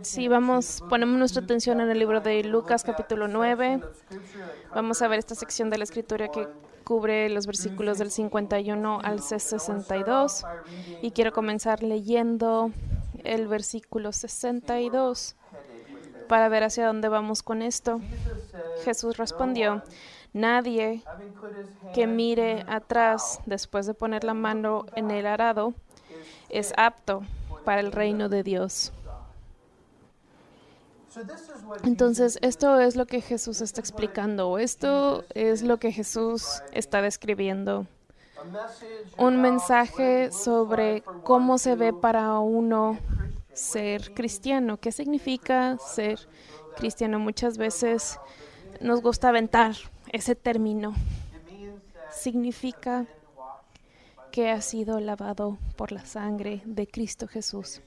Si ponemos nuestra atención en el libro de Lucas capítulo 9, vamos a ver esta sección de la escritura que cubre los versículos del 51 al 62 y quiero comenzar leyendo el versículo 62 para ver hacia dónde vamos con esto. Jesús respondió: nadie que mire atrás después de poner la mano en el arado es apto para el reino de Dios. Entonces, esto es lo que Jesús está explicando, esto es lo que Jesús está describiendo. Un mensaje sobre cómo se ve para uno ser cristiano. ¿Qué significa ser cristiano? Muchas veces nos gusta aventar ese término. Significa que has sido lavado por la sangre de Cristo Jesús,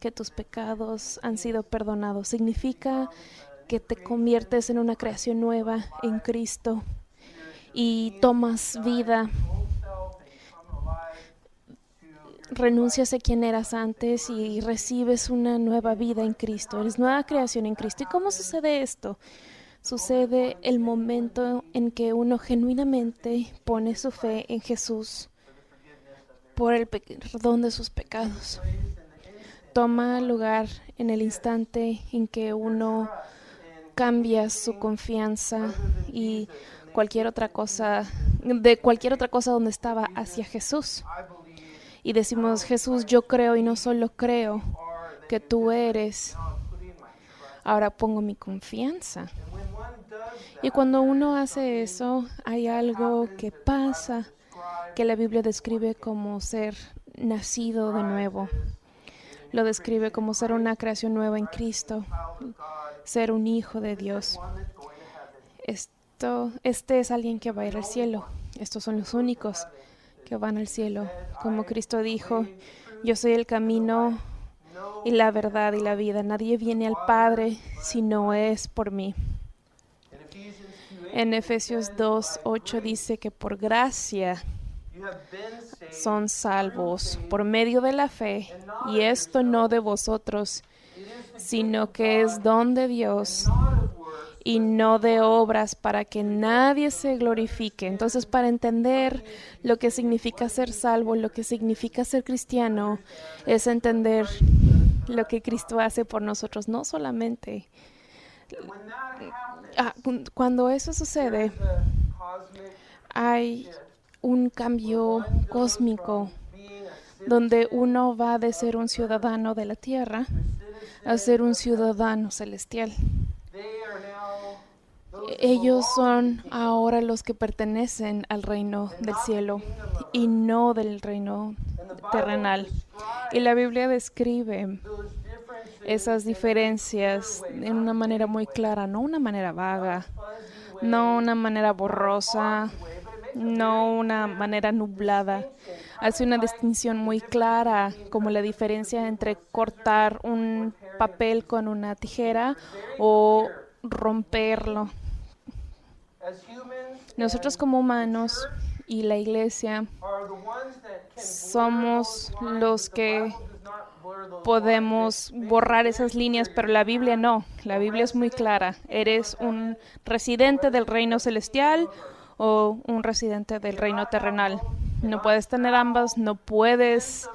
que tus pecados han sido perdonados. Significa que te conviertes en una creación nueva en Cristo y tomas vida. Renuncias a quien eras antes y recibes una nueva vida en Cristo. Eres nueva creación en Cristo. ¿Y cómo sucede esto? Sucede el momento en que uno genuinamente pone su fe en Jesús por el perdón de sus pecados. Toma lugar en el instante en que uno cambia su confianza y cualquier otra cosa donde estaba hacia Jesús. Y decimos: Jesús, yo creo y no solo creo que tú eres, ahora pongo mi confianza. Y cuando uno hace eso, hay algo que pasa que la Biblia describe como ser nacido de nuevo. Lo describe como ser una creación nueva en Cristo, ser un hijo de Dios. Este es alguien que va a ir al cielo. Estos son los únicos que van al cielo. Como Cristo dijo: yo soy el camino y la verdad y la vida. Nadie viene al Padre si no es por mí. En Efesios 2:8 dice que por gracia son salvos por medio de la fe, y esto no de vosotros, sino que es don de Dios y no de obras, para que nadie se glorifique. Entonces, para entender lo que significa ser salvo, lo que significa ser cristiano, es entender lo que Cristo hace por nosotros. No solamente cuando eso sucede, hay un cambio cósmico donde uno va de ser un ciudadano de la tierra a ser un ciudadano celestial. Ellos son ahora los que pertenecen al reino del cielo y no del reino terrenal. Y la Biblia describe esas diferencias de una manera muy clara, no una manera vaga, no una manera borrosa, no una manera nublada. Hace una distinción muy clara, como la diferencia entre cortar un papel con una tijera o romperlo. Nosotros como humanos y la iglesia somos los que podemos borrar esas líneas, pero la Biblia no. La Biblia es muy clara. Eres un residente del reino celestial o un residente del reino terrenal. No puedes tener ambas, no puedes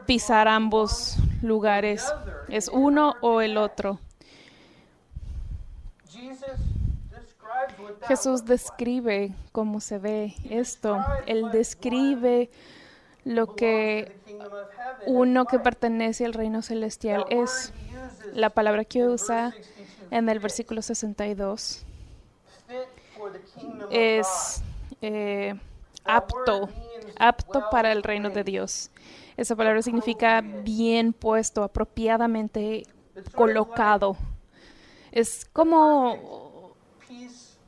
pisar ambos lugares. Es uno o el otro. Jesús describe cómo se ve esto. Él describe lo que uno que pertenece al reino celestial es. La palabra que usa en el versículo 62 es apto para el reino de Dios. Esa palabra significa bien puesto, apropiadamente colocado. Es como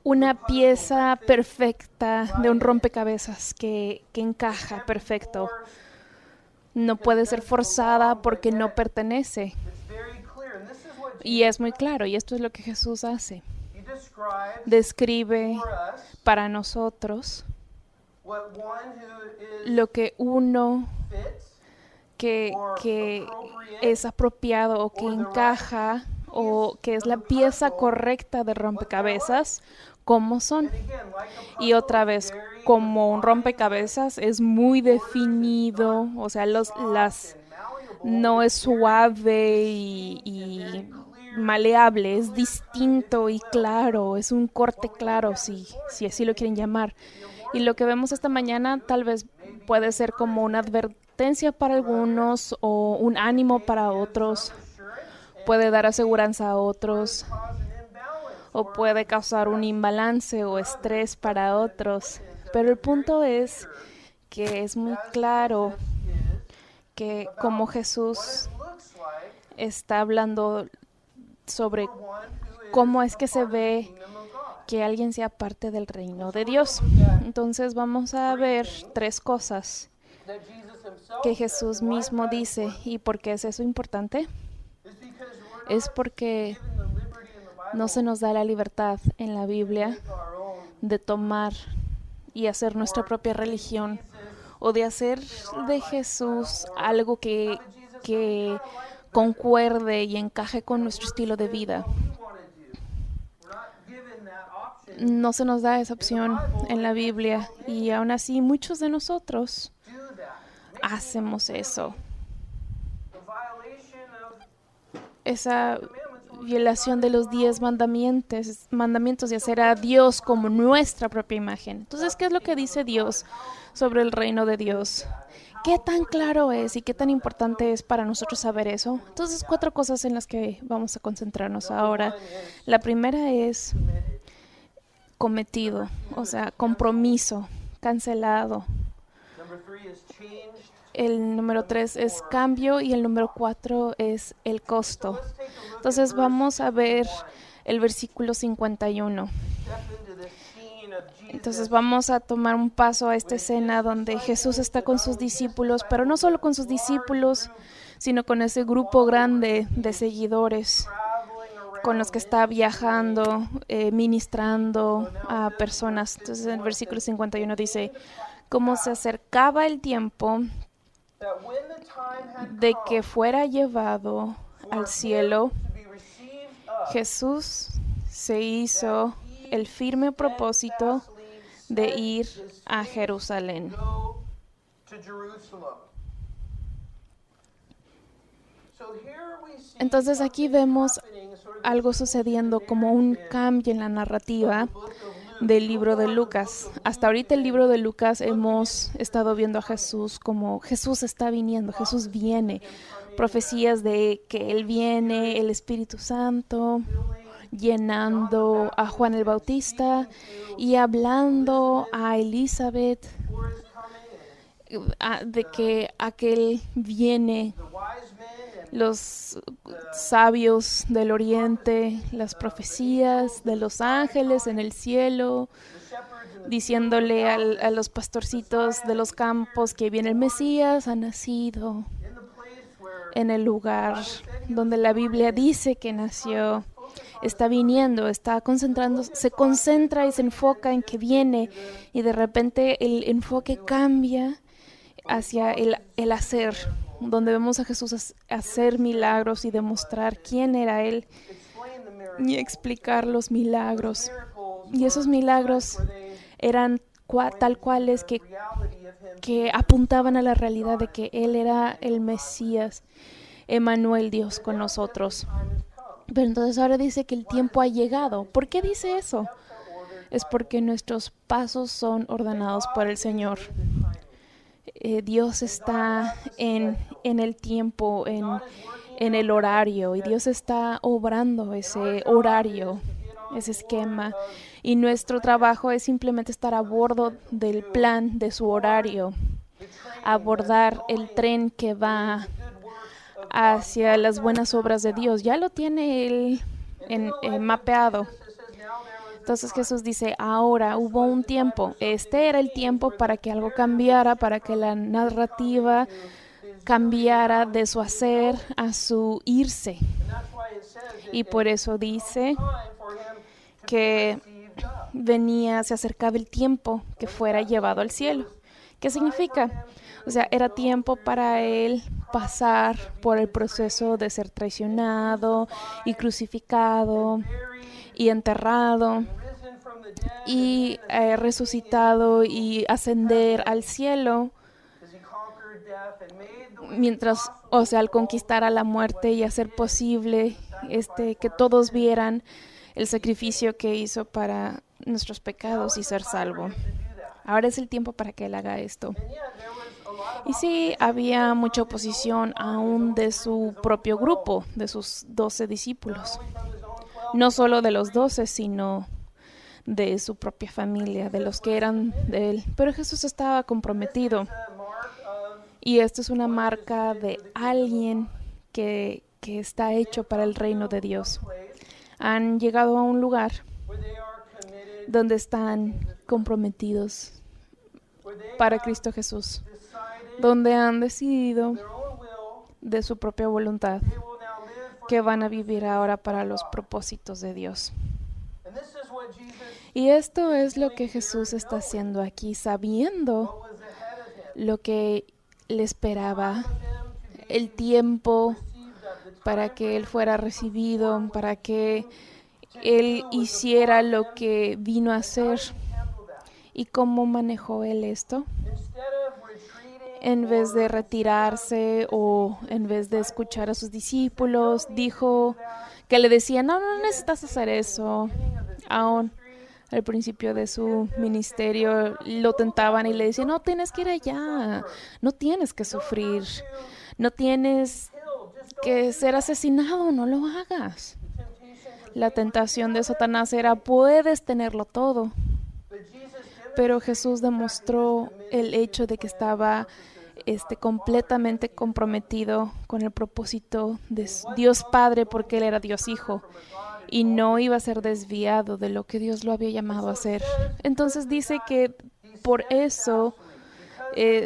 una pieza perfecta de un rompecabezas que encaja perfecto. No puede ser forzada porque no pertenece. Y es muy claro, y esto es lo que Jesús hace. Describe para nosotros lo que uno que es apropiado o que encaja o que es la pieza correcta de rompecabezas, cómo son. Y otra vez, como un rompecabezas es muy definido, o sea, no es suave y maleable, es distinto y claro, es un corte claro, si así lo quieren llamar. Y lo que vemos esta mañana tal vez puede ser como una advertencia para algunos o un ánimo para otros, puede dar aseguranza a otros o puede causar un imbalance o estrés para otros. Pero el punto es que es muy claro que como Jesús está hablando sobre cómo es que se ve que alguien sea parte del reino de Dios. Entonces vamos a ver tres cosas que Jesús mismo dice. ¿Y por qué es eso importante? Es porque no se nos da la libertad en la Biblia de tomar y hacer nuestra propia religión o de hacer de Jesús algo que concuerde y encaje con nuestro estilo de vida. No se nos da esa opción en la Biblia y aún así muchos de nosotros hacemos eso. Esa violación de los 10 mandamientos de hacer a Dios como nuestra propia imagen. Entonces, ¿qué es lo que dice Dios sobre el reino de Dios? ¿Qué tan claro es y qué tan importante es para nosotros saber eso? Entonces, 4 cosas en las que vamos a concentrarnos ahora. La primera es cometido, o sea, compromiso, cancelado. El número 3 es cambio y el número 4 es el costo. Entonces vamos a ver el versículo 51. Entonces vamos a tomar un paso a esta escena donde Jesús está con sus discípulos, pero no solo con sus discípulos, sino con ese grupo grande de seguidores con los que está viajando, ministrando a personas. Entonces en el versículo 51 dice, como se acercaba el tiempo de que fuera llevado al cielo, Jesús se hizo el firme propósito de ir a Jerusalén. Entonces aquí vemos algo sucediendo como un cambio en la narrativa del libro de Lucas. Hasta ahorita el libro de Lucas hemos estado viendo a Jesús como Jesús está viniendo, Jesús viene. Profecías de que Él viene, el Espíritu Santo, llenando a Juan el Bautista y hablando a Elizabeth de que aquel viene, los sabios del oriente, las profecías de los ángeles en el cielo, diciéndole a los pastorcitos de los campos que viene el Mesías, ha nacido en el lugar donde la Biblia dice que nació. Está viniendo, está concentrando, se concentra y se enfoca en que viene y de repente el enfoque cambia hacia el hacer, donde vemos a Jesús hacer milagros y demostrar quién era Él y explicar los milagros. Y esos milagros eran tal cuales que apuntaban a la realidad de que Él era el Mesías, Emmanuel, Dios con nosotros. Pero entonces ahora dice que el tiempo ha llegado. ¿Por qué dice eso? Es porque nuestros pasos son ordenados por el Señor. Dios está en el tiempo, en el horario, y Dios está obrando ese horario, ese esquema. Y nuestro trabajo es simplemente estar a bordo del plan de su horario, abordar el tren que va hacia las buenas obras de Dios. Ya lo tiene Él mapeado. Entonces Jesús dice, ahora hubo un tiempo, este era el tiempo para que algo cambiara, para que la narrativa cambiara de su hacer a su irse. Y por eso dice que se acercaba el tiempo que fuera llevado al cielo. ¿Qué significa? O sea, era tiempo para Él pasar por el proceso de ser traicionado y crucificado y enterrado y resucitado y ascender al cielo, mientras, o sea, al conquistar a la muerte y hacer posible que todos vieran el sacrificio que hizo para nuestros pecados y ser salvo. Ahora es el tiempo para que Él haga esto. Y sí, había mucha oposición aún de su propio grupo, de sus 12 discípulos. No solo de los 12, sino de su propia familia, de los que eran de Él. Pero Jesús estaba comprometido. Y esto es una marca de alguien que está hecho para el reino de Dios. Han llegado a un lugar donde están comprometidos para Cristo Jesús, donde han decidido de su propia voluntad que van a vivir ahora para los propósitos de Dios. Y esto es lo que Jesús está haciendo aquí, sabiendo lo que le esperaba, el tiempo para que Él fuera recibido, para que Él hiciera lo que vino a hacer. ¿Y cómo manejó Él esto? En vez de retirarse o en vez de escuchar a sus discípulos, dijo que le decían, no necesitas hacer eso. Aún al principio de su ministerio lo tentaban y le decían, no tienes que ir allá, no tienes que sufrir, no tienes que ser asesinado, no lo hagas. La tentación de Satanás era, puedes tenerlo todo. Pero Jesús demostró el hecho de que estaba completamente comprometido con el propósito de Dios Padre, porque Él era Dios Hijo y no iba a ser desviado de lo que Dios lo había llamado a hacer. Entonces dice que por eso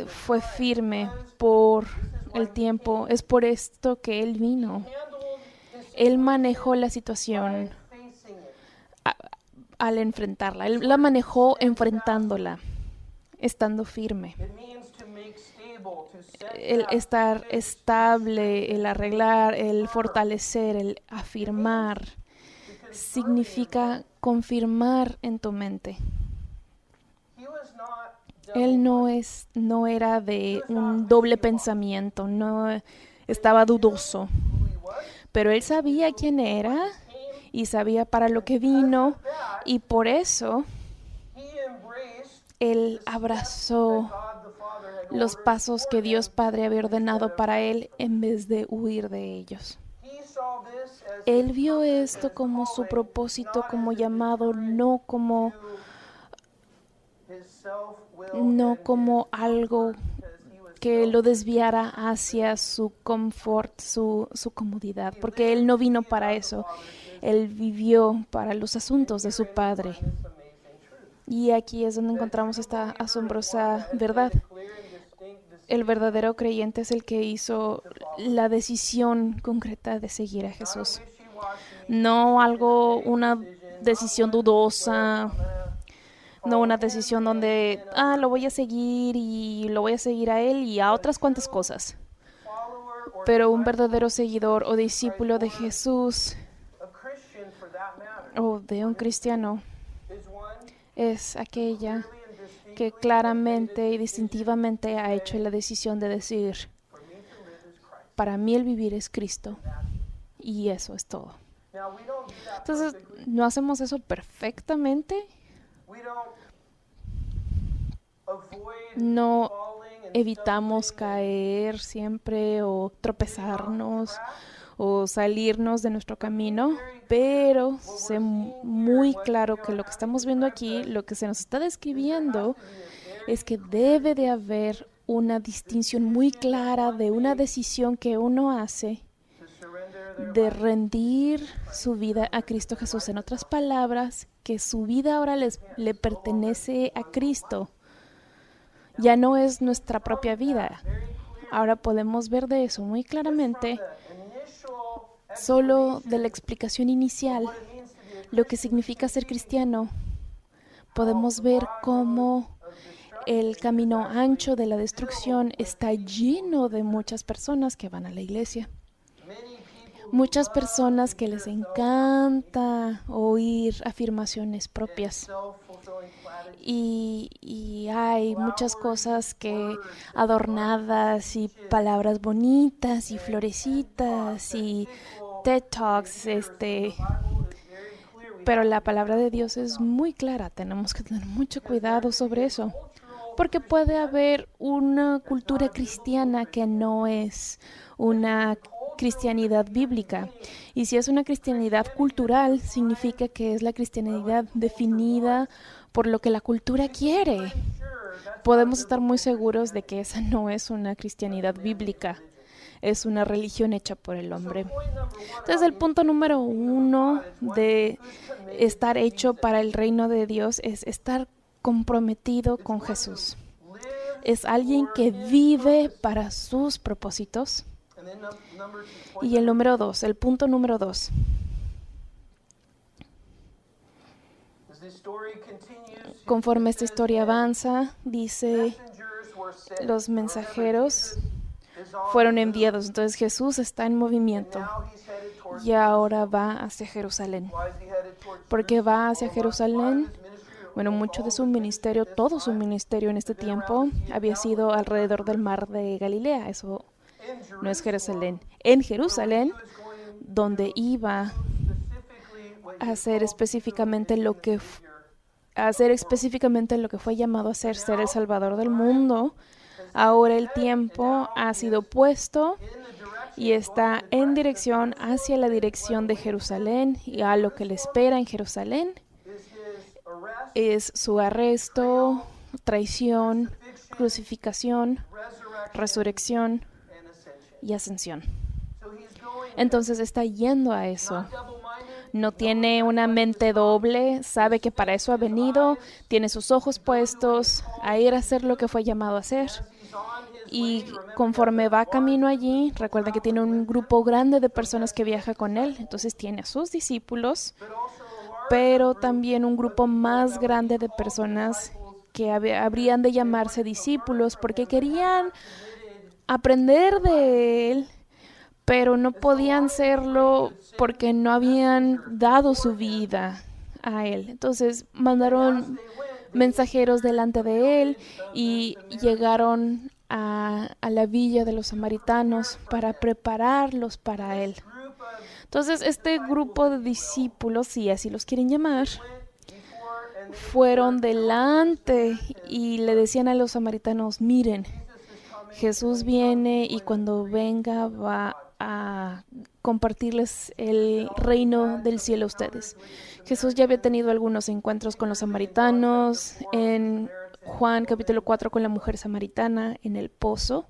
fue firme por el tiempo. Es por esto que Él vino. Él manejó la situación al enfrentarla. Él la manejó enfrentándola, estando firme. El estar estable, el arreglar, el fortalecer, el afirmar, significa confirmar en tu mente. Él no era de un doble pensamiento, no estaba dudoso, pero él sabía quién era y sabía para lo que vino, y por eso él abrazó los pasos que Dios Padre había ordenado para él en vez de huir de ellos. Él vio esto como su propósito, como llamado, no como algo que lo desviara hacia su confort, su comodidad, porque él no vino para eso. Él vivió para los asuntos de su Padre. Y aquí es donde encontramos esta asombrosa verdad. El verdadero creyente es el que hizo la decisión concreta de seguir a Jesús. No una decisión dudosa, no una decisión donde, lo voy a seguir y lo voy a seguir a Él y a otras cuantas cosas. Pero un verdadero seguidor o discípulo de Jesús, o de un cristiano, es aquella que claramente y distintivamente ha hecho la decisión de decir, para mí el vivir es Cristo, y eso es todo. Entonces, ¿no hacemos eso perfectamente? No evitamos caer siempre o tropezarnos o salirnos de nuestro camino, pero sé muy claro que lo que estamos viendo aquí, lo que se nos está describiendo, es que debe de haber una distinción muy clara de una decisión que uno hace de rendir su vida a Cristo Jesús. En otras palabras, que su vida ahora le pertenece a Cristo. Ya no es nuestra propia vida. Ahora podemos ver de eso muy claramente, solo de la explicación inicial, lo que significa ser cristiano. Podemos ver cómo El camino ancho de la destrucción está lleno de muchas personas que van a la iglesia. Muchas personas que les encanta oír afirmaciones propias. Y hay muchas cosas que adornadas y palabras bonitas y florecitas y TED Talks, pero la palabra de Dios es muy clara. Tenemos que tener mucho cuidado sobre eso, porque puede haber una cultura cristiana que no es una cristianidad bíblica. Y si es una cristianidad cultural, significa que es la cristianidad definida por lo que la cultura quiere. Podemos estar muy seguros de que esa no es una cristianidad bíblica. Es una religión hecha por el hombre. Entonces, el punto número 1 de estar hecho para el reino de Dios es estar comprometido con Jesús. Es alguien que vive para sus propósitos. Y el número 2, el punto número 2. Conforme esta historia avanza, dice, los mensajeros fueron enviados. Entonces Jesús está en movimiento y ahora va hacia Jerusalén. ¿Por qué va hacia Jerusalén? Bueno, mucho de su ministerio, todo su ministerio en este tiempo había sido alrededor del mar de Galilea. Eso no es Jerusalén. En Jerusalén, donde iba a hacer específicamente lo que fue llamado a ser el Salvador del mundo. Ahora el tiempo ha sido puesto y está en dirección hacia la dirección de Jerusalén, y a lo que le espera en Jerusalén es su arresto, traición, crucificación, resurrección y ascensión. Entonces está yendo a eso. No tiene una mente doble, sabe que para eso ha venido, tiene sus ojos puestos a ir a hacer lo que fue llamado a hacer. Y conforme va camino allí, recuerda que tiene un grupo grande de personas que viaja con él. Entonces tiene a sus discípulos, pero también un grupo más grande de personas que habrían de llamarse discípulos porque querían aprender de él, pero no podían serlo porque no habían dado su vida a él. Entonces mandaron mensajeros delante de él y llegaron a la villa de los samaritanos para prepararlos para él. Entonces este grupo de discípulos, si así los quieren llamar, fueron delante y le decían a los samaritanos, miren, Jesús viene y cuando venga va a compartirles el reino del cielo a ustedes. Jesús ya había tenido algunos encuentros con los samaritanos, en Juan capítulo 4 con la mujer samaritana en el pozo.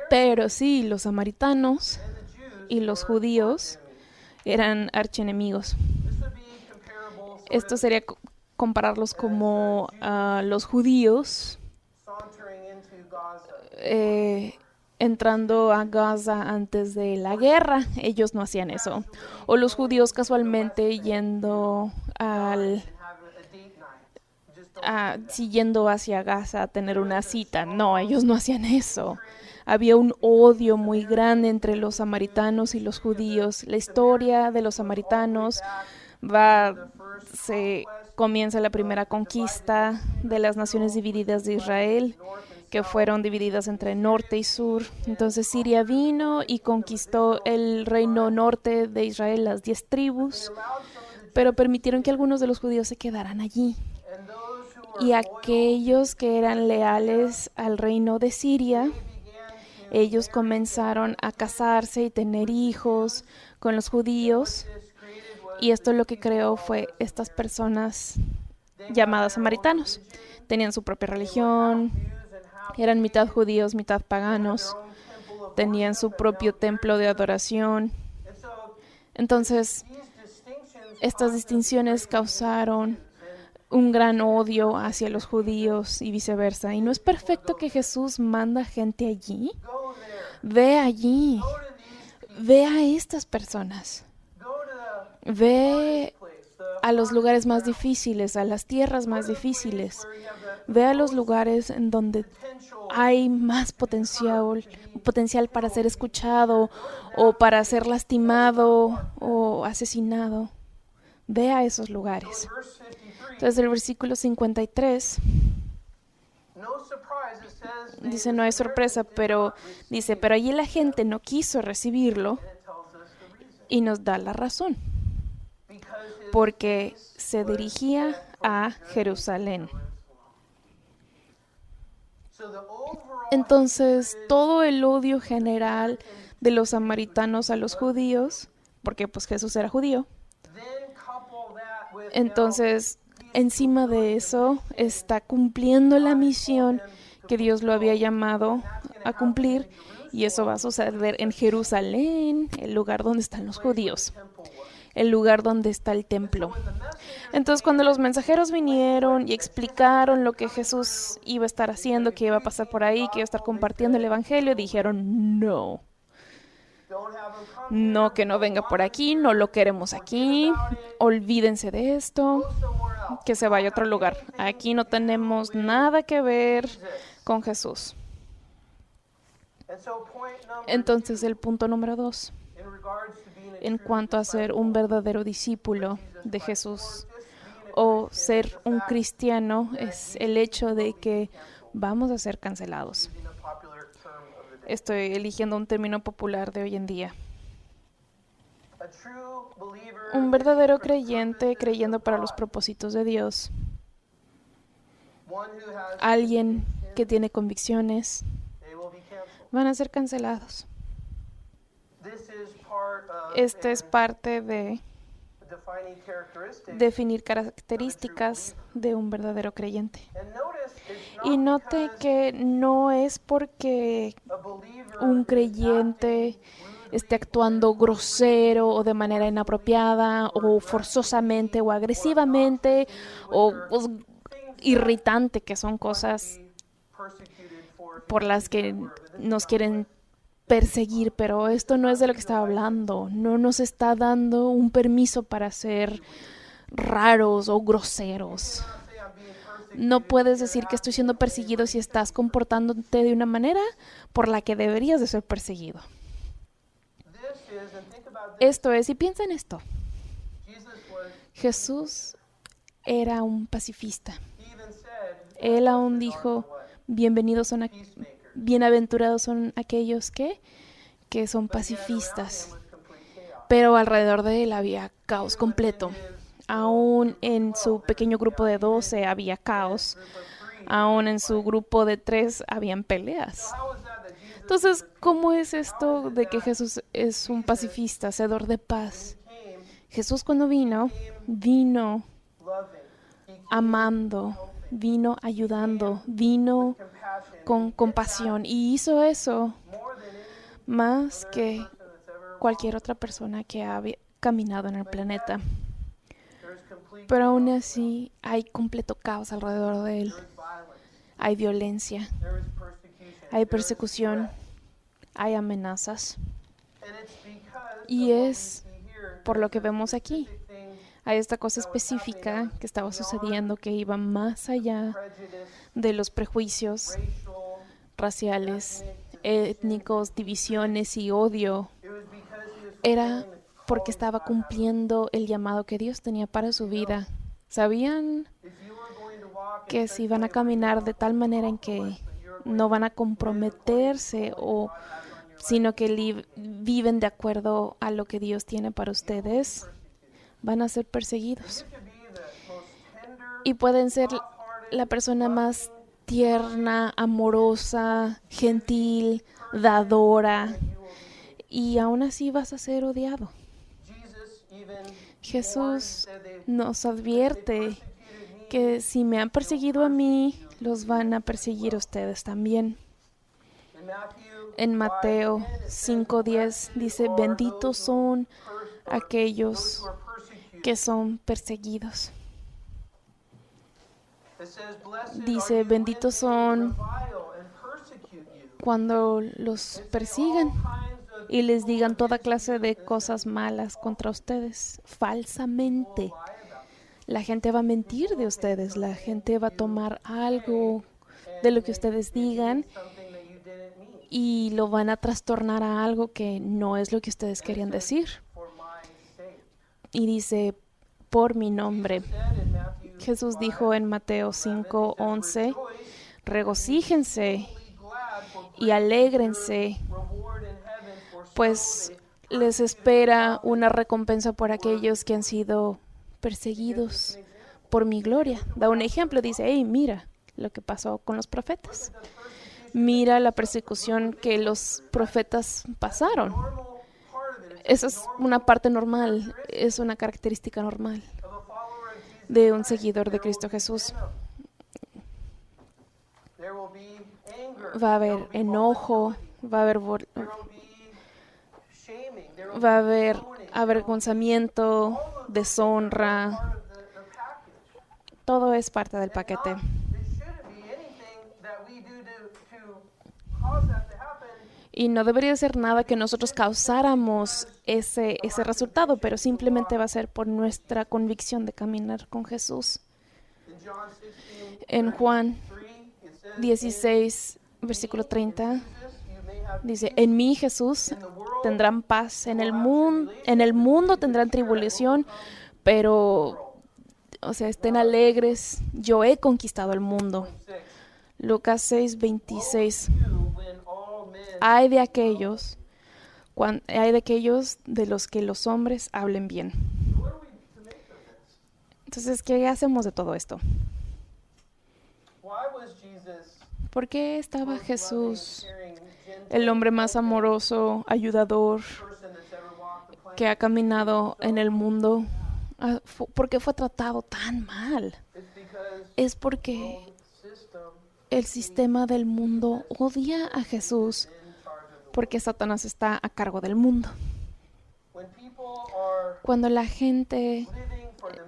Pero sí, los samaritanos y los judíos eran archienemigos. Esto sería compararlos como los judíos entrando a Gaza antes de la guerra. Ellos no hacían eso. O los judíos casualmente yendo siguiendo hacia Gaza a tener una cita. No, ellos no hacían eso. Había un odio muy grande entre los samaritanos y los judíos. La historia de los samaritanos comienza la primera conquista de las naciones divididas de Israel, que fueron divididas entre norte y sur. Entonces Siria vino y conquistó el reino norte de Israel, las 10 tribus, pero permitieron que algunos de los judíos se quedaran allí. Y aquellos que eran leales al reino de Siria, ellos comenzaron a casarse y tener hijos con los judíos. Y esto lo que creó fue estas personas llamadas samaritanos. Tenían su propia religión, eran mitad judíos, mitad paganos, tenían su propio templo de adoración. Entonces, estas distinciones causaron un gran odio hacia los judíos y viceversa. Y no es perfecto que Jesús manda gente allí. Ve allí, ve a estas personas. Ve a los lugares más difíciles, a las tierras más difíciles. Ve a los lugares en donde hay más potencial para ser escuchado o para ser lastimado o asesinado. Ve a esos lugares. Entonces el versículo 53 dice, no hay sorpresa, pero dice, pero allí la gente no quiso recibirlo y nos da la razón, porque se dirigía a Jerusalén. Entonces, todo el odio general de los samaritanos a los judíos, porque pues Jesús era judío, entonces encima de eso está cumpliendo la misión que Dios lo había llamado a cumplir, y eso va a suceder en Jerusalén, el lugar donde están los judíos, el lugar donde está el templo. Entonces, cuando los mensajeros vinieron y explicaron lo que Jesús iba a estar haciendo, que iba a pasar por ahí, que iba a estar compartiendo el evangelio, dijeron no. No, que no venga por aquí, no lo queremos aquí, olvídense de esto, que se vaya a otro lugar. Aquí no tenemos nada que ver con Jesús. Entonces, el punto número 2, en cuanto a ser un verdadero discípulo de Jesús o ser un cristiano, es el hecho de que vamos a ser cancelados. Estoy eligiendo un término popular de hoy en día. Un verdadero creyente creyendo para los propósitos de Dios. Alguien que tiene convicciones van a ser cancelados. Este es parte de definir características de un verdadero creyente. Y note que no es porque un creyente esté actuando grosero o de manera inapropiada o forzosamente o agresivamente o irritante, que son cosas por las que nos quieren perseguir, pero esto no es de lo que estaba hablando. No nos está dando un permiso para ser raros o groseros. No puedes decir que estoy siendo perseguido si estás comportándote de una manera por la que deberías de ser perseguido. Esto es, y piensa en esto. Jesús era un pacifista. Él aún dijo, bienaventurados son aquellos que son pacifistas. Pero alrededor de él había caos completo. Aún en su pequeño grupo de 12 había caos. Aún en su grupo de 3 habían peleas. Entonces, ¿cómo es esto de que Jesús es un pacifista, hacedor de paz? Jesús cuando vino amando, vino ayudando, vino con compasión y hizo eso más que cualquier otra persona que ha caminado en el planeta. Pero aún así hay completo caos alrededor de él. Hay violencia, hay persecución, hay amenazas. Y es por lo que vemos aquí. Hay esta cosa específica que estaba sucediendo que iba más allá de los prejuicios raciales, étnicos, divisiones y odio. Era porque estaba cumpliendo el llamado que Dios tenía para su vida. ¿Sabían que si van a caminar de tal manera en que no van a comprometerse sino que viven de acuerdo a lo que Dios tiene para ustedes, van a ser perseguidos? Y pueden ser la persona más tierna, amorosa, gentil, dadora, y aún así vas a ser odiado. Jesús nos advierte que si me han perseguido a mí, los van a perseguir a ustedes también. En Mateo 5:10 dice, benditos son aquellos que son perseguidos. Dice, benditos son cuando los persigan y les digan toda clase de cosas malas contra ustedes, falsamente. La gente va a mentir de ustedes, la gente va a tomar algo de lo que ustedes digan y lo van a trastornar a algo que no es lo que ustedes querían decir. Y dice, por mi nombre. Jesús dijo en Mateo 5:11, regocíjense y alégrense, pues les espera una recompensa por aquellos que han sido perseguidos por mi gloria. Da un ejemplo, dice, hey, mira lo que pasó con los profetas. Mira la persecución que los profetas pasaron. Esa es una parte normal, es una característica normal de un seguidor de Cristo Jesús. Va a haber enojo, va a haber avergonzamiento, deshonra. Todo es parte del paquete. Y no debería ser nada que nosotros causáramos ese resultado, pero simplemente va a ser por nuestra convicción de caminar con Jesús. En Juan 16, versículo 30, dice, en mí, Jesús, tendrán paz. En el mundo tendrán tribulación, pero, estén alegres. Yo he conquistado el mundo. Lucas 6, 26. Hay de aquellos de los que los hombres hablen bien. Entonces, ¿qué hacemos de todo esto? ¿Por qué estaba Jesús, el hombre más amoroso, ayudador, que ha caminado en el mundo? ¿Por qué fue tratado tan mal? Es porque el sistema del mundo odia a Jesús, porque Satanás está a cargo del mundo. Cuando la gente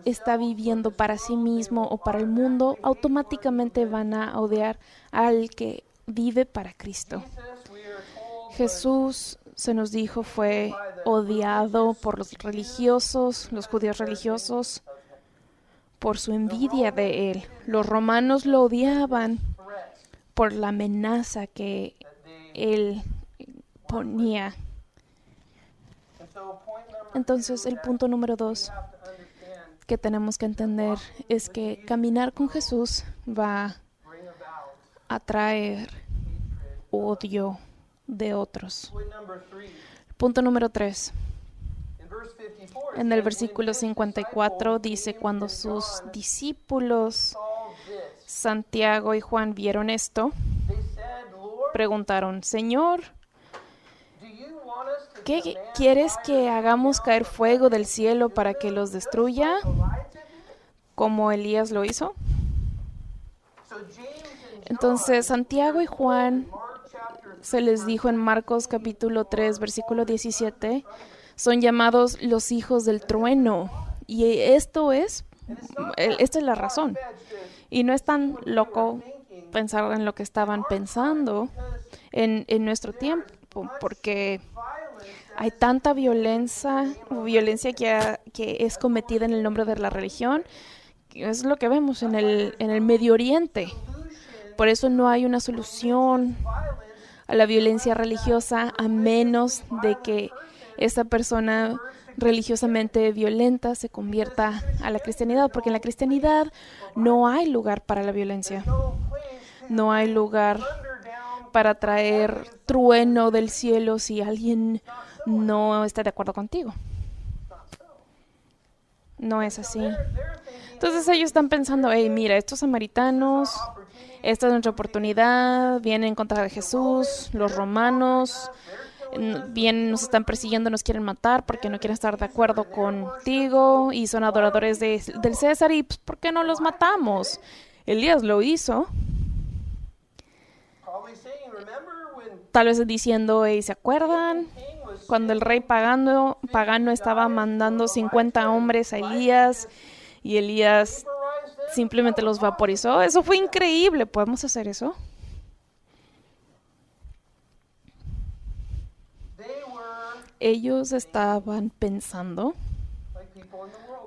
está viviendo para sí mismo o para el mundo, automáticamente van a odiar al que vive para Cristo. Jesús, se nos dijo, fue odiado por los judíos religiosos, por su envidia de él. Los romanos lo odiaban por la amenaza que él ponía. Entonces, el punto número 2 que tenemos que entender es que caminar con Jesús va a traer odio de otros. Punto número 3. En el versículo 54 dice, cuando sus discípulos Santiago y Juan vieron esto, preguntaron, Señor, ¿qué quieres que hagamos caer fuego del cielo para que los destruya, como Elías lo hizo? Entonces Santiago y Juan, se les dijo en Marcos capítulo 3, versículo 17, son llamados los hijos del trueno. Y esta es la razón. Y no es tan loco pensar en lo que estaban pensando en nuestro tiempo, porque hay tanta violencia que es cometida en el nombre de la religión. Es lo que vemos en el Medio Oriente. Por eso no hay una solución a la violencia religiosa a menos de que esa persona religiosamente violenta se convierta a la cristianidad, porque en la cristianidad no hay lugar para la violencia. No hay lugar para traer trueno del cielo si alguien no está de acuerdo contigo. No es así. Entonces ellos están pensando, hey, mira, estos samaritanos, esta es nuestra oportunidad, vienen en contra de Jesús, los romanos, bien nos están persiguiendo, nos quieren matar porque no quieren estar de acuerdo contigo y son adoradores del César y pues, ¿por qué no los matamos? Elías lo hizo. Tal vez diciendo, ¿se acuerdan? Cuando el rey pagano estaba mandando 50 hombres a Elías y Elías simplemente los vaporizó. Eso fue increíble. ¿Podemos hacer eso? Ellos estaban pensando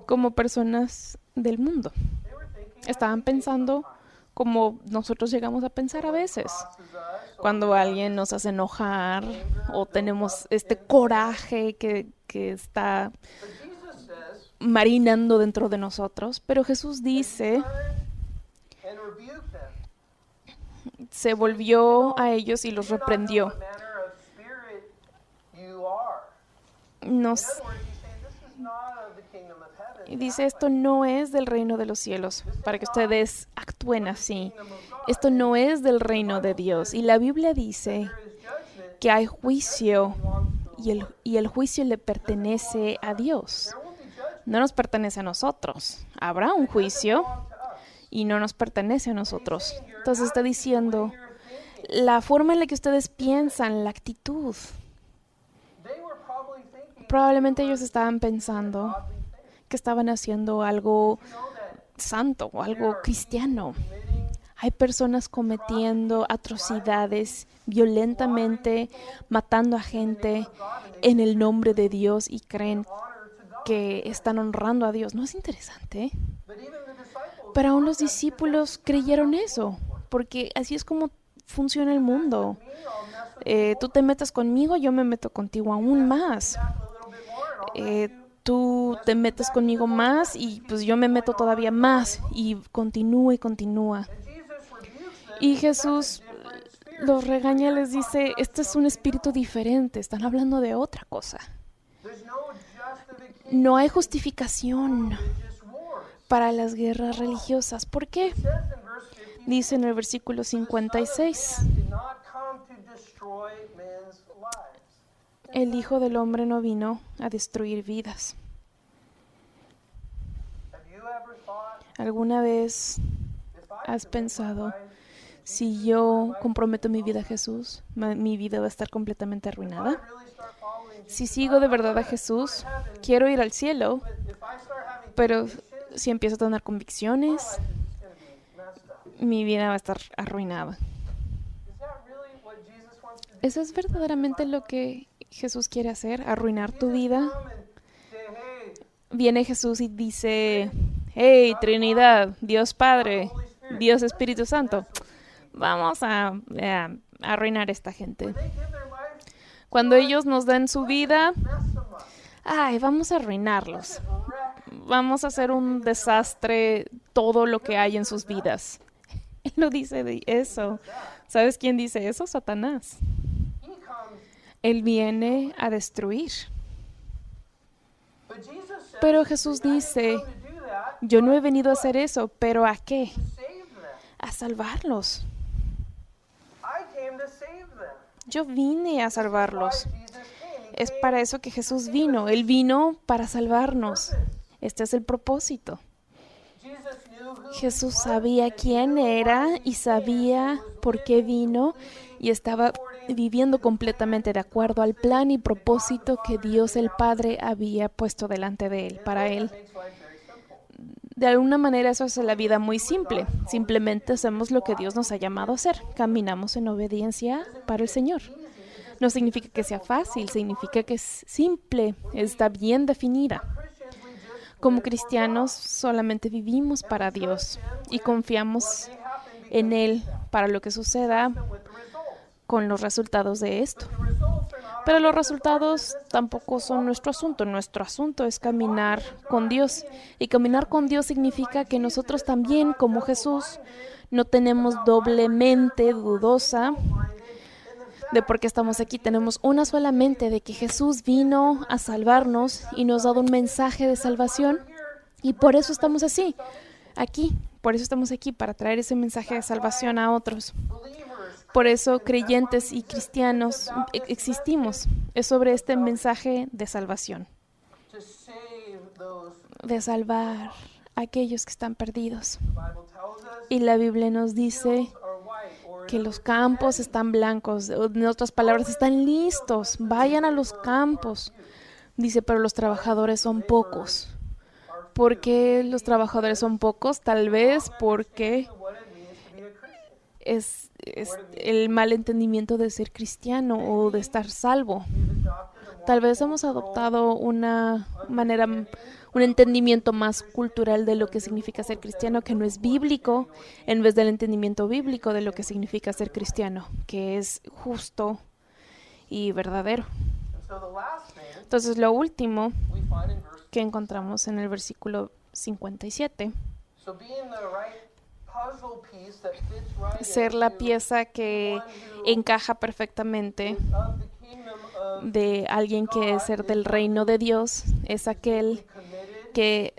como personas del mundo. Estaban pensando como nosotros llegamos a pensar a veces. Cuando alguien nos hace enojar o tenemos este coraje que está marinando dentro de nosotros. Pero Jesús dice, se volvió a ellos y los reprendió. Nos dice, esto no es del reino de los cielos, para que ustedes actúen así. Esto no es del reino de Dios. Y la Biblia dice que hay juicio y el juicio le pertenece a Dios. No nos pertenece a nosotros. Habrá un juicio y no nos pertenece a nosotros. Entonces está diciendo, la forma en la que ustedes piensan, la actitud. Probablemente ellos estaban pensando que estaban haciendo algo santo o algo cristiano. Hay personas cometiendo atrocidades violentamente, matando a gente en el nombre de Dios y creen que están honrando a Dios. ¿No es interesante? Pero aún los discípulos creyeron eso, porque así es como funciona el mundo. Tú te metes conmigo, yo me meto contigo aún más. Tú te metes conmigo más y pues yo me meto todavía más y continúa y continúa. Y Jesús los regaña y les dice, este es un espíritu diferente, están hablando de otra cosa. No hay justificación para las guerras religiosas. ¿Por qué? Dice en el versículo 56, el Hijo del Hombre no vino a destruir vidas. ¿Alguna vez has pensado, si yo comprometo mi vida a Jesús, mi vida va a estar completamente arruinada? Si sigo de verdad a Jesús, quiero ir al cielo, pero si empiezo a tener convicciones, mi vida va a estar arruinada. ¿Eso es verdaderamente lo que Jesús quiere hacer? ¿Arruinar tu vida? Viene Jesús y dice, hey, Trinidad, Dios Padre, Dios Espíritu Santo, vamos a arruinar a esta gente. Cuando ellos nos dan su vida, ay, vamos a arruinarlos. Vamos a hacer un desastre todo lo que hay en sus vidas. Él no dice de eso. ¿Sabes quién dice eso? Satanás. Él viene a destruir. Pero Jesús dice, yo no he venido a hacer eso, ¿pero a qué? A salvarlos. Yo vine a salvarlos. Es para eso que Jesús vino. Él vino para salvarnos. Este es el propósito. Jesús sabía quién era y sabía por qué vino y estaba viviendo completamente de acuerdo al plan y propósito que Dios el Padre había puesto delante de él, para él. De alguna manera eso hace la vida muy simple. Simplemente hacemos lo que Dios nos ha llamado a hacer. Caminamos en obediencia para el Señor. No significa que sea fácil, significa que es simple, está bien definida. Como cristianos solamente vivimos para Dios y confiamos en Él para lo que suceda con los resultados de esto. Pero los resultados tampoco son nuestro asunto. Nuestro asunto es caminar con Dios. Y caminar con Dios significa que nosotros también, como Jesús, no tenemos doble mente dudosa de por qué estamos aquí. Tenemos una sola mente de que Jesús vino a salvarnos y nos ha dado un mensaje de salvación. Y por eso estamos aquí. Por eso estamos aquí, para traer ese mensaje de salvación a otros. Por eso creyentes y cristianos existimos. Es sobre este mensaje de salvación. De salvar a aquellos que están perdidos. Y la Biblia nos dice que los campos están blancos. En otras palabras, están listos. Vayan a los campos. Dice, pero los trabajadores son pocos. ¿Por qué los trabajadores son pocos? Tal vez porque es el mal entendimiento de ser cristiano o de estar salvo. Tal vez hemos adoptado una manera, un entendimiento más cultural de lo que significa ser cristiano, que no es bíblico, en vez del entendimiento bíblico de lo que significa ser cristiano, que es justo y verdadero. Entonces, lo último que encontramos en el versículo 57, ser la pieza que encaja perfectamente de alguien que es ser del reino de Dios, es aquel que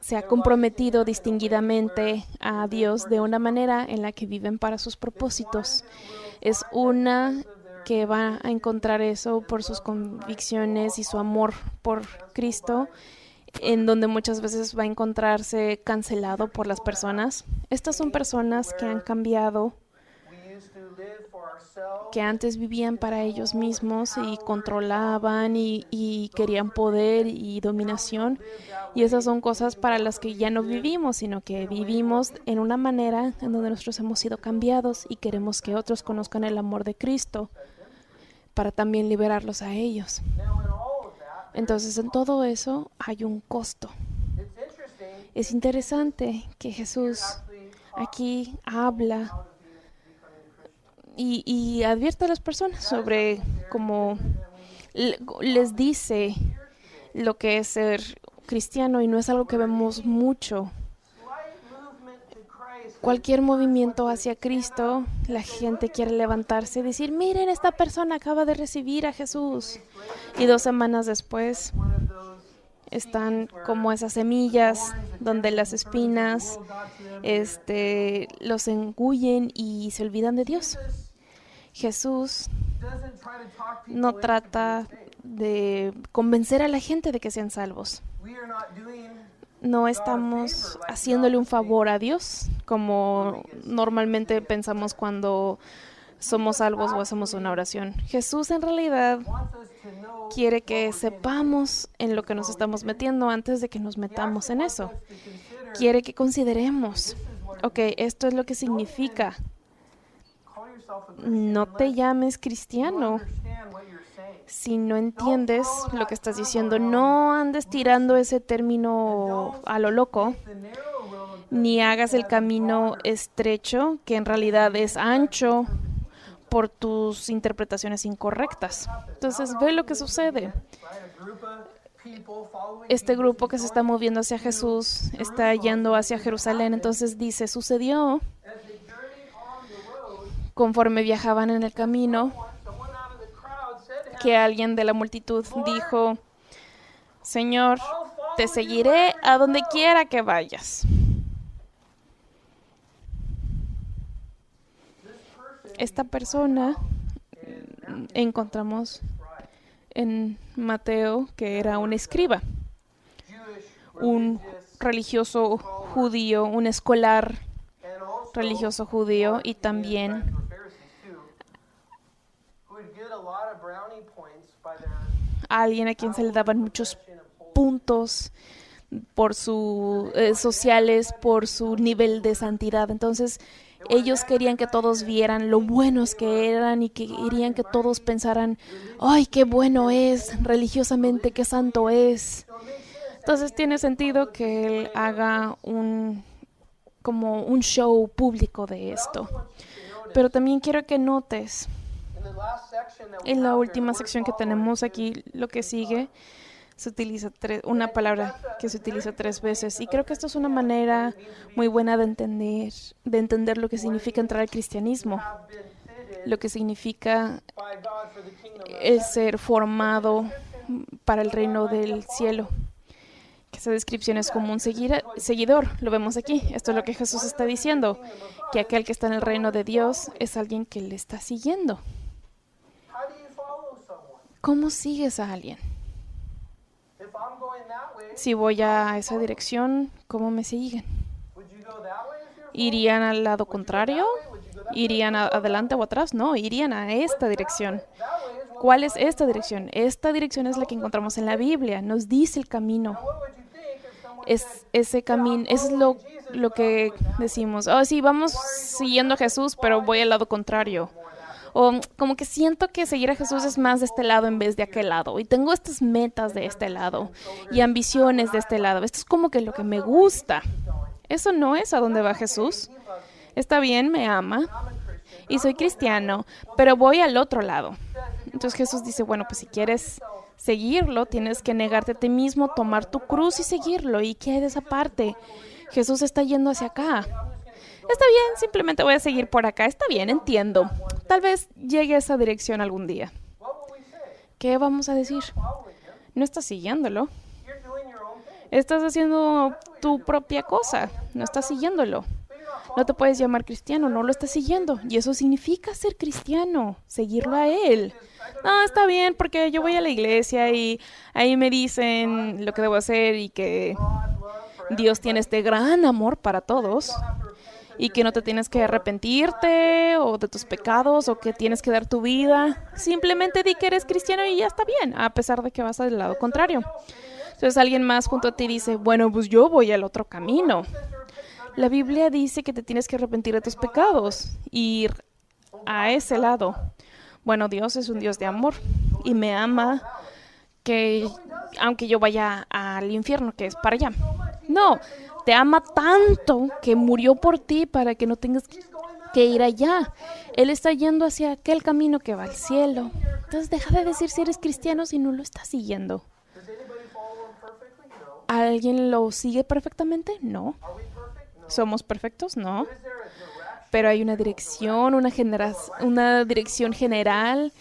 se ha comprometido distinguidamente a Dios de una manera en la que viven para sus propósitos. Es una que va a encontrar eso por sus convicciones y su amor por Cristo, en donde muchas veces va a encontrarse cancelado por las personas. Estas son personas que han cambiado, que antes vivían para ellos mismos y controlaban y querían poder y dominación. Y esas son cosas para las que ya no vivimos, sino que vivimos en una manera en donde nosotros hemos sido cambiados y queremos que otros conozcan el amor de Cristo para también liberarlos a ellos. Entonces, en todo eso hay un costo. Es interesante que Jesús aquí habla y advierte a las personas sobre cómo les dice lo que es ser cristiano, y no es algo que vemos mucho. Cualquier movimiento hacia Cristo, la gente quiere levantarse y decir, miren, esta persona acaba de recibir a Jesús. Y 2 semanas después están como esas semillas donde las espinas los engullen y se olvidan de Dios. Jesús no trata de convencer a la gente de que sean salvos. No estamos haciéndole un favor a Dios, como normalmente pensamos cuando somos salvos o hacemos una oración. Jesús en realidad quiere que sepamos en lo que nos estamos metiendo antes de que nos metamos en eso. Quiere que consideremos, ok, esto es lo que significa. No te llames cristiano si no entiendes lo que estás diciendo. No andes tirando ese término a lo loco, ni hagas el camino estrecho, que en realidad es ancho, por tus interpretaciones incorrectas. Entonces, ve lo que sucede. Este grupo que se está moviendo hacia Jesús está yendo hacia Jerusalén. Entonces dice, sucedió conforme viajaban en el camino que alguien de la multitud dijo, Señor, te seguiré a donde quiera que vayas. Esta persona encontramos en Mateo que era un escriba, un religioso judío, un escolar religioso judío, y también alguien a quien se le daban muchos puntos por sus sociales, por su nivel de santidad. Entonces ellos querían que todos vieran lo buenos que eran y querían que todos pensaran, ¡ay, qué bueno es religiosamente, qué santo es! Entonces tiene sentido que él haga como un show público de esto. Pero también quiero que notes, en la última sección que tenemos aquí, lo que sigue, se utiliza una palabra que se utiliza 3 veces, y creo que esto es una manera muy buena de entender lo que significa entrar al cristianismo, lo que significa el ser formado para el reino del cielo. Que esa descripción es como un seguidor, lo vemos aquí. Esto es lo que Jesús está diciendo, que aquel que está en el reino de Dios es alguien que le está siguiendo. ¿Cómo sigues a alguien? Si voy a esa dirección, ¿cómo me siguen? ¿Irían al lado contrario? ¿Irían adelante o atrás? No, irían a esta dirección. ¿Cuál es esta dirección? Esta dirección es la que encontramos en la Biblia. Nos dice el camino. Es ese camino, es lo que decimos. Oh, sí, vamos siguiendo a Jesús, pero voy al lado contrario. O como que siento que seguir a Jesús es más de este lado en vez de aquel lado. Y tengo estas metas de este lado y ambiciones de este lado. Esto es como que lo que me gusta. Eso no es a dónde va Jesús. Está bien, me ama y soy cristiano, pero voy al otro lado. Entonces Jesús dice, bueno, pues si quieres seguirlo, tienes que negarte a ti mismo, tomar tu cruz y seguirlo. ¿Y qué hay de esa parte? Jesús está yendo hacia acá. Está bien, simplemente voy a seguir por acá. Está bien, entiendo. Tal vez llegue a esa dirección algún día. ¿Qué vamos a decir? No estás siguiéndolo. Estás haciendo tu propia cosa. No estás siguiéndolo. No te puedes llamar cristiano, no lo estás siguiendo. Y eso significa ser cristiano, seguirlo a él. No, está bien, porque yo voy a la iglesia y ahí me dicen lo que debo hacer y que Dios tiene este gran amor para todos y que no te tienes que arrepentirte o de tus pecados o que tienes que dar tu vida. Simplemente di que eres cristiano y ya está bien, a pesar de que vas al lado contrario. Entonces alguien más junto a ti dice, bueno, pues yo voy al otro camino. La Biblia dice que te tienes que arrepentir de tus pecados y ir a ese lado. Bueno, Dios es un Dios de amor y me ama, que aunque yo vaya al infierno, que es para allá. No, te ama tanto que murió por ti para que no tengas que ir allá. Él está yendo hacia aquel camino que va al cielo. Entonces deja de decir si eres cristiano si no lo estás siguiendo. ¿Alguien lo sigue perfectamente? No. ¿Somos perfectos? No. Pero hay una dirección, una dirección general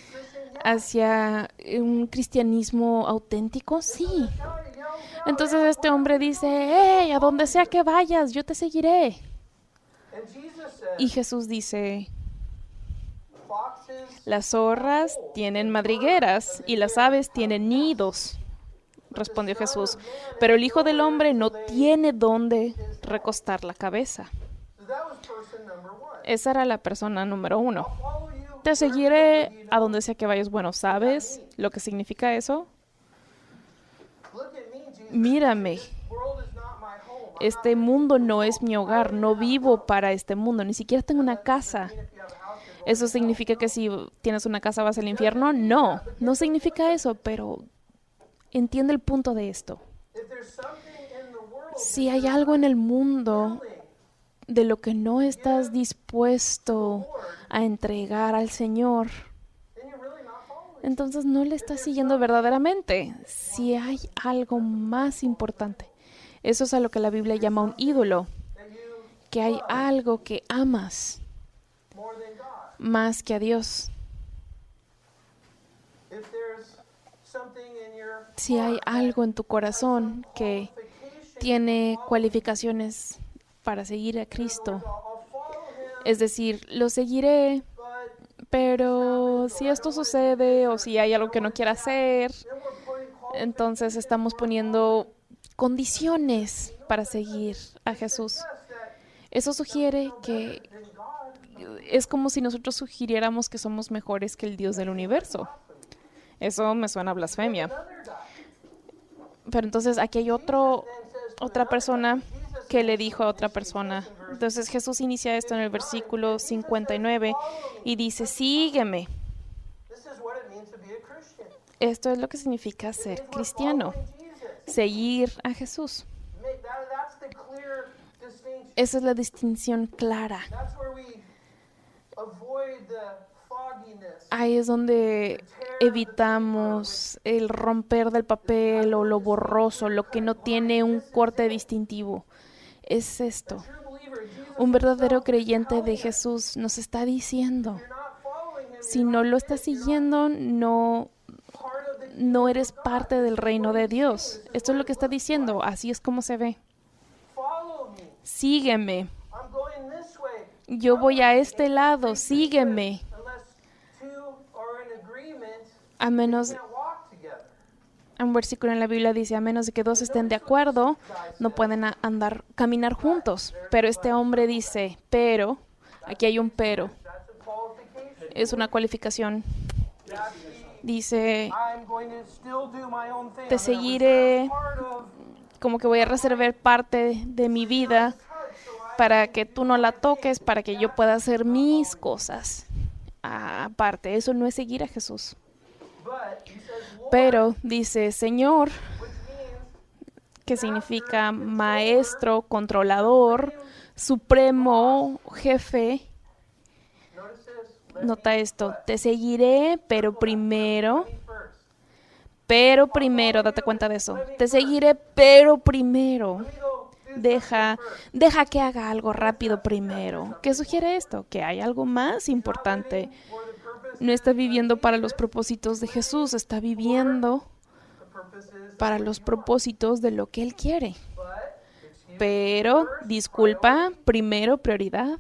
hacia un cristianismo auténtico, sí. Entonces este hombre dice, hey, a donde sea que vayas, yo te seguiré. Y Jesús dice, las zorras tienen madrigueras y las aves tienen nidos. Respondió Jesús, pero el Hijo del Hombre no tiene dónde recostar la cabeza. Esa era la persona número 1. Te seguiré a donde sea que vayas. Bueno, ¿sabes lo que significa eso? Mírame. Este mundo no es mi hogar. No vivo para este mundo. Ni siquiera tengo una casa. ¿Eso significa que si tienes una casa vas al infierno? No, no significa eso, pero entiende el punto de esto. Si hay algo en el mundo de lo que no estás dispuesto a entregar al Señor, entonces no le estás siguiendo verdaderamente. Si hay algo más importante, eso es a lo que la Biblia llama un ídolo, que hay algo que amas más que a Dios. Si hay algo en tu corazón que tiene cualificaciones para seguir a Cristo, es decir, lo seguiré, pero si esto sucede o si hay algo que no quiera hacer, entonces estamos poniendo condiciones para seguir a Jesús. Eso sugiere que es como si nosotros sugiriéramos que somos mejores que el Dios del universo. Eso me suena a blasfemia. Pero entonces aquí hay otra persona que le dijo a otra persona. Entonces Jesús inicia esto en el versículo 59 y dice, sígueme. Esto es lo que significa ser cristiano, seguir a Jesús. Esa es la distinción clara. Ahí es donde evitamos el romper del papel o lo borroso, lo que no tiene un corte distintivo. Es esto. Un verdadero creyente de Jesús nos está diciendo, si no lo estás siguiendo, no eres parte del reino de Dios. Esto es lo que está diciendo, así es como se ve. Sígueme. Yo voy a este lado, sígueme. A menos, un versículo en la Biblia dice, a menos de que dos estén de acuerdo, no pueden caminar juntos. Pero este hombre dice, pero, aquí hay un pero. Es una cualificación. Dice, te seguiré, como que voy a reservar parte de mi vida para que tú no la toques, para que yo pueda hacer mis cosas. aparte. Eso no es seguir a Jesús. But he says, Lord, Pero dice Señor, which means que significa maestro, controlador, supremo, jefe. notice this, let Nota me esto, what? te seguiré, Let me first. date cuenta de eso. Te seguiré, pero primero. Let me go do Deja, something first. deja que haga algo rápido primero. ¿Qué sugiere esto? Que hay algo más importante. Not living for the purposes No está viviendo of para los Jesus, propósitos de Jesús, está for viviendo the purposes para of what los you want. propósitos de lo que Él quiere. But, excuse me, Pero, first disculpa, priority, primero prioridad.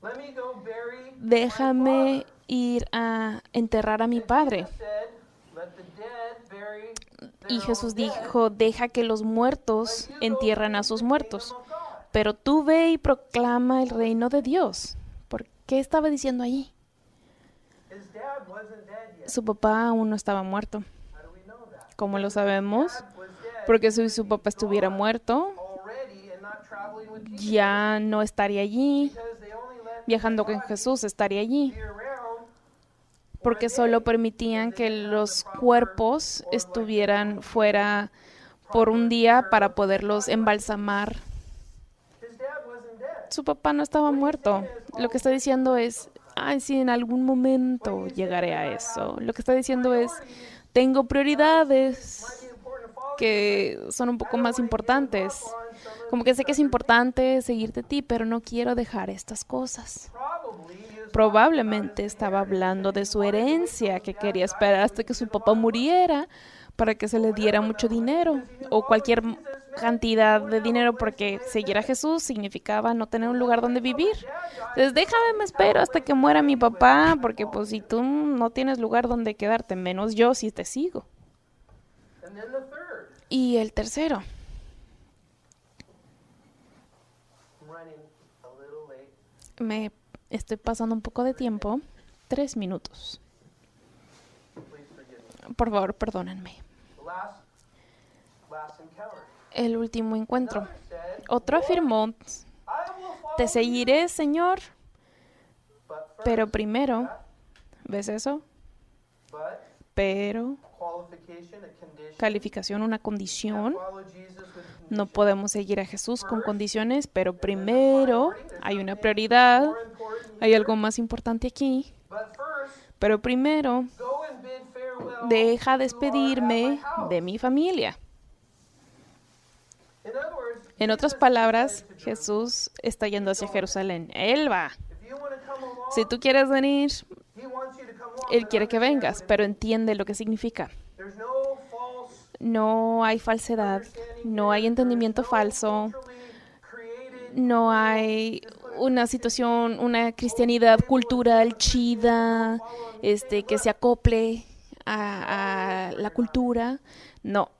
let me go bury my Déjame father. ir a enterrar a mi And padre. Jesus said, let the dead bury Y their Jesús own dead. dijo, deja que los muertos But you go entierren a preach sus the muertos. kingdom of God. Pero tú ve y proclama el reino de Dios. ¿Por qué estaba diciendo allí? His dad wasn't dead yet. Su papá aún no estaba muerto. How do we know that? ¿Cómo lo Because if his sabemos? dad was dead, Porque he si would su be papá estuviera gone muerto, already and not traveling with Jesus. ya no estaría allí. Because they only let Viajando the con body Jesús, estaría allí. be around for a Porque solo day, permitían because they que didn't have los the proper, cuerpos or like estuvieran fuera por un día para poderlos embalsamar. His dad wasn't dead. Su papá no estaba muerto. Lo que está diciendo es, ay, sí, en algún momento llegaré a eso. Lo que está diciendo es, tengo prioridades Might be important to follow you, que son un but I poco don't más want to give up importantes. on some of Como que these sé que es other importante seguirte a ti, pero no quiero dejar estas cosas. Probably he was talking about Probablemente his estaba inheritance, hablando and de he su wanted to wait till herencia, his que dad quería died esperar so hasta he que could su give a papá lot of money. muriera para que se le diera Whatever mucho amount of money, dinero because he knew o cualquier following Jesus meant he cantidad wouldn't de have a dinero, place to porque lay his seguir a head. Jesús significaba no tener So un let's lugar donde wait till my vivir. dad dies Entonces and déjame, at me least have espero a hasta place que to muera stay mi with papá, him and porque follow pues si you. tú no tienes lugar donde quedarte, menos yo si te sigo. And then the third, Y el tercero, I'm running a little late. me estoy pasando un poco de tiempo, 3 minutos. Please forgive me. Por favor, perdónenme. The last encounter. El último encuentro. Another said, Otro Lord, afirmó, I will te follow seguiré, you. Señor, But pero first, primero, that, ¿ves eso? but Pero, qualification, a condition. calificación, una Can't condición. follow Jesus with No conditions. podemos seguir a Jesús con First, condiciones, pero and there's a primero priority, there's hay una something prioridad, more important hay here. algo más importante aquí. But first, Pero primero, go and bid farewell deja to who are at my despedirme house. de mi familia. In other words, En otras Jesus is palabras, headed to Jerusalem. Jesús está yendo hacia Jerusalén. Él va. If you want to come along, Si tú quieres venir, he wants you to come along, Él but quiere que understand vengas, what it pero means. entiende lo que significa. There's no false No hay falsedad, understanding no hay here. entendimiento There's no falso, culturally created no rule. hay Just put it una in situación, una the cristianidad label cultural of Christianity, chida, don't follow me, que se acople a la cultura. No,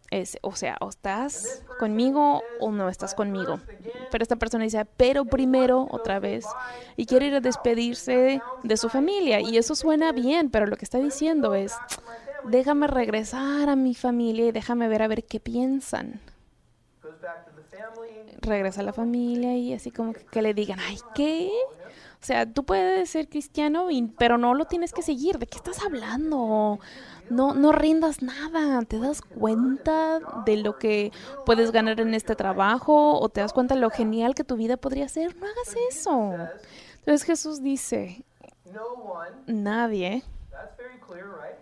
o sea, o estás conmigo o no estás conmigo. Pero esta persona dice, pero primero, otra vez, y quiere ir a despedirse de su familia. Y eso suena bien, pero lo que está diciendo es, déjame regresar a mi familia y déjame ver a ver qué piensan. Goes back to the family. Regresa a la familia y así como que le digan, ay, ¿qué? O sea, tú puedes ser cristiano, pero no lo tienes que seguir. ¿De qué estás hablando? No rindas nasa. ¿Te das cuenta de lo que puedes ganar en este trabajo? ¿O te das cuenta de lo genial que tu vida podría ser? No hagas eso. Entonces Jesús dice, No one, nadie, that's very clear, right?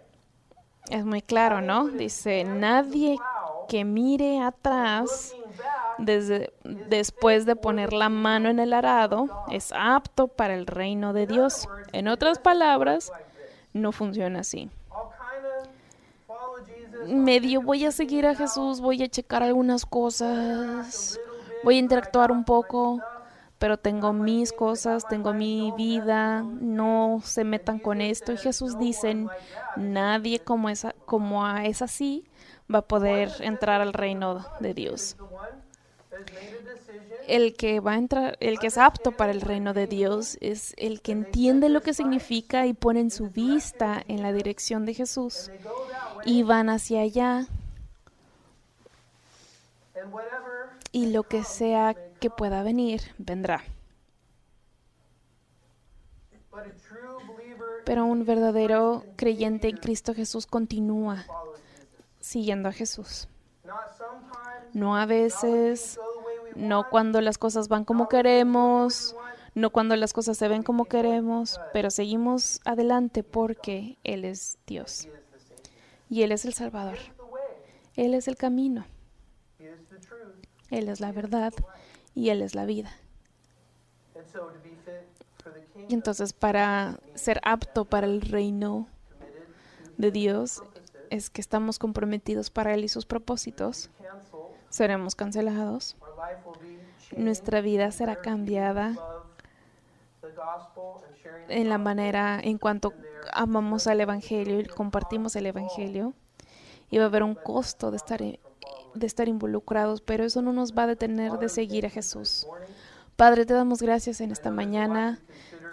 es muy claro, ¿no? Dice, nadie que mire atrás Looking back, después de poner la mano en el arado es apto para el reino de Dios. En otras palabras, like this. no funciona así. I'll kind of follow Jesus. Medio voy a seguir a Jesús, voy a checar algunas cosas, voy a interactuar un poco, pero tengo mis cosas, tengo mi vida, no se metan con esto. Y Jesús dice, nadie como es así va a poder entrar al reino de Dios. The one that's made a decision. El que va a entrar, el que es apto para el reino de Dios es el que entiende lo que significa y ponen su vista en la dirección de Jesús They go that way, y van hacia allá, and whatever. y lo que sea que pueda venir, vendrá. But a true believer Pero un verdadero creyente en Cristo Jesús continúa follow Jesus. siguiendo a Jesús. Not sometimes, No a not when things veces, go the way we no want, cuando las cosas van como not when things look the way we queremos, want, no cuando las cosas se ven como queremos, pero seguimos adelante porque Él es Dios He is the Savior. y Él es el He Salvador. is the way. Él es el camino, He is the truth. Él es la He is verdad the life. y Él es la vida. And so to be fit for the Y kingdom, entonces para ser apto para el reino committed to de his Dios purposes, es que estamos comprometidos para Él y sus propósitos. canceled, Seremos cancelados. our life will be changed Nuestra vida in será where we cambiada love the gospel and sharing the en la gospel, manera en cuanto amamos al Evangelio y compartimos el Evangelio. Y va a haber un costo de estar involucrados, pero eso no nos va a detener de seguir a Jesús. Padre, te damos gracias en esta mañana.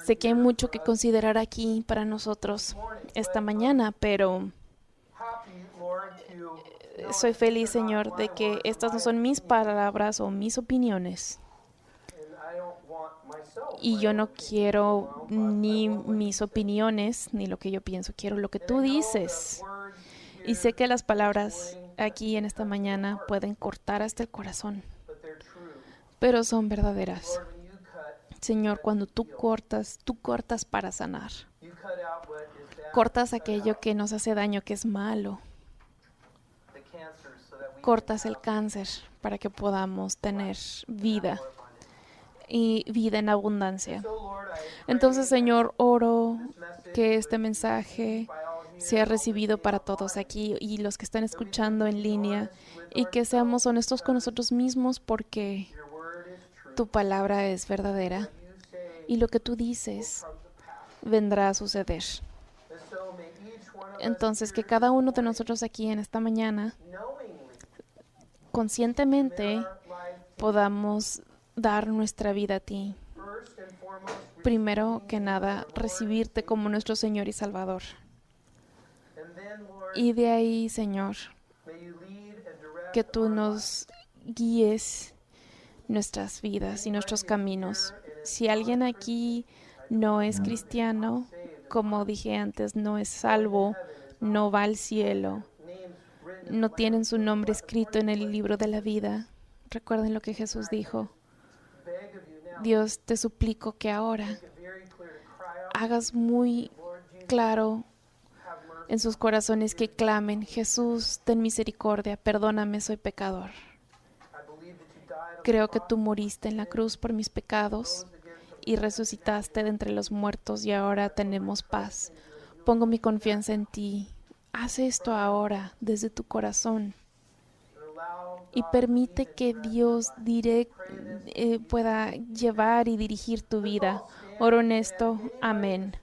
Sé que hay mucho que considerar aquí para nosotros esta mañana, pero happy, Lord, to know soy that feliz, these are not Señor, my de que words, estas no my son mis opinions, palabras o mis opiniones. and I don't want myself, Y my yo own no opinion, quiero my own thoughts. ni I want what mis you say. opiniones, ni lo que yo pienso. Quiero lo que And I tú know the dices. words Y here sé que las this palabras morning aquí en esta touch the mañana heart, pueden cortar hasta el corazón, but they're true. pero son verdaderas. Lord, when you cut, Señor, cuando tú cortas para sanar. you cut out what is bad, Cortas you cut aquello out que nos hace daño, que es malo. the cancer so that we Cortas can el have cáncer para que podamos tener vida more abundance. y vida en abundancia. So, Lord, I pray Entonces, that Señor, oro this message que este would be mensaje received by all here, sea all recibido listening para online, todos aquí y los que están that we would escuchando en be línea honest with y que seamos ourselves, honestos con because nosotros mismos porque your word is true. tu palabra es verdadera What you say y lo que tú will dices come to pass. vendrá a suceder. And so may each one of us Entonces, que here cada this uno de morning nosotros aquí en esta mañana knowingly conscientemente commit our life to podamos dar nuestra vida a ti. first and foremost Primero que receiving nada, you as our Lord recibirte and como nuestro Señor y Salvador. Savior. And then, Lord, Y de ahí, Señor, may you lead and direct que tú our nos guíes nuestras vidas y nuestros caminos. Si alguien aquí no es cristiano, como dije antes, no es salvo, no va al cielo, names written no tienen su nombre escrito en el libro de la vida, recuerden lo que Jesús dijo. beg of you now, Dios, te suplico que ahora make it very clear to cry out, hagas muy Lord Jesus, claro have mercy. en sus corazones que clamen, Jesús, ten misericordia, perdóname, soy pecador. I believe that you died on Creo the que cross, tú moriste en la cruz por mis pecados rose again from y resucitaste de entre los muertos y ahora tenemos paz. Pongo mi confianza en ti. Haz esto ahora desde tu corazón and allow y God permite to lead que and direct Dios pueda llevar y dirigir tu vida. Oro en esto. Amén.